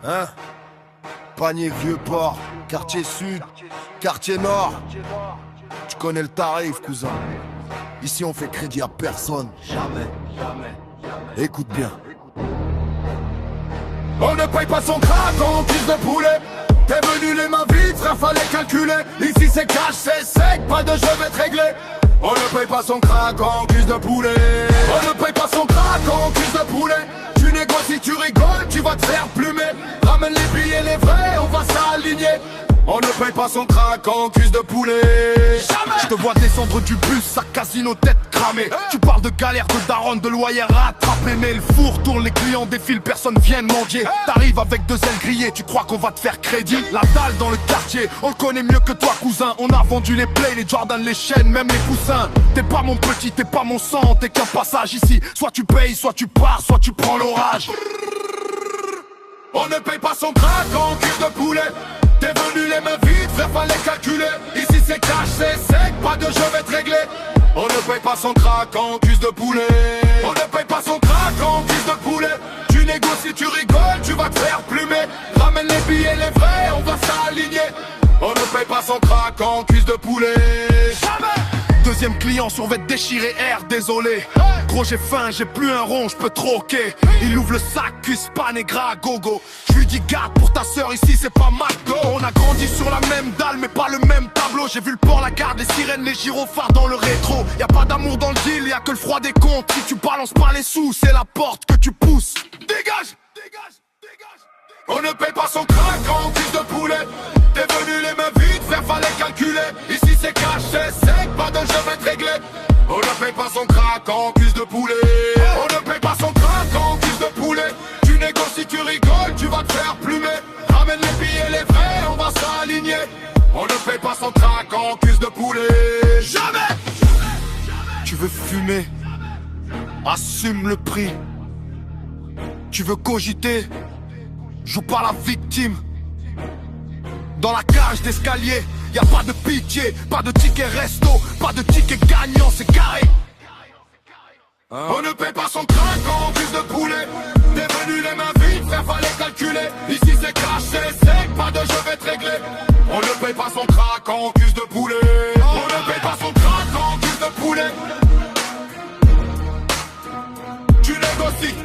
Hein? Panier Vieux-Port, quartier sud, quartier nord. Tu connais le tarif, cousin. Ici on fait crédit à personne. Jamais. Écoute bien. On ne paye pas son crack en cuisse de poulet. T'es venu les mains vides, frère, fallait calculer. Ici c'est cash, c'est sec, pas de jeu être réglé. On ne paye pas son crack en cuisse de poulet. On ne paye pas son crack en cuisse de poulet. Tu négocies, tu rigoles, tu vas te faire plumer. Ramène les billets, les vrais, on va s'aligner. On ne paye pas son crack en cuisse de poulet. Jamais. Je te vois descendre du bus, sac casino, tête cramée. Tu parles de galère, de daronne, de loyer rattrapé. Mais le four tourne, les clients défilent, personne vient mendier. T'arrives avec 2 ailes grillées, tu crois qu'on va te faire crédit. La dalle dans le quartier, on le connaît mieux que toi cousin. On a vendu les plays, les Jordan, les chaînes, même les coussins. T'es pas mon petit, t'es pas mon sang, t'es qu'un passage ici. Soit tu payes, soit tu pars, soit tu prends l'orage. On ne paye pas son crack en cuisse de poulet. T'es venu les mains vides, frère, fallait calculer. Ici c'est cash, c'est sec, pas de jeu être réglé. On ne paye pas son crack en cuisse de poulet. On ne paye pas son crack en cuisse de poulet. Tu négocies, tu rigoles, tu vas te faire plumer. Ramène les billets, les vrais, on va s'aligner. On ne paye pas son crack en cuisse de poulet. Jamais. Deuxième client sur vêt déchiré, air désolé. Gros j'ai faim, j'ai plus un rond, j'peux troquer. Il ouvre le sac, cuisse pas négra, gogo. J'lui dis garde pour ta sœur, ici c'est pas McDo. On a grandi sur la même dalle mais pas le même tableau. J'ai vu le port, la garde, les sirènes, les gyrophares dans le rétro. Y'a pas d'amour dans le deal, y'a que le froid des comptes. Si tu balances pas les sous, c'est la porte que tu pousses. Dégage. On ne paye pas son crack en cuisse de poulet. T'es venu les mains vides, frère, fallait calculer. Ici c'est cash, c'est sec, pas de jeu être réglé. On ne paye pas son crack en cuisse de poulet. On ne paye pas son crack en cuisse de poulet. Tu négocies, tu rigoles, tu vas te faire plumer. Ramène les billets, les vrais, on va s'aligner. On ne paye pas son crack en cuisse de poulet. Jamais. Tu veux fumer, assume le prix. Tu veux cogiter, joue pas la victime. Dans la cage d'escalier, y'a pas de pitié, pas de ticket resto, pas de ticket gagnant, c'est carré. On ne paye pas son crack en cuisse de poulet. T'es venu les mains vides, frère, fallait calculer. Ici c'est cash, c'est sec, pas de jeu être réglé. On ne paye pas son crack en cuisse de poulet. On ne paye pas son crack en cuisse de poulet. Tu négocies.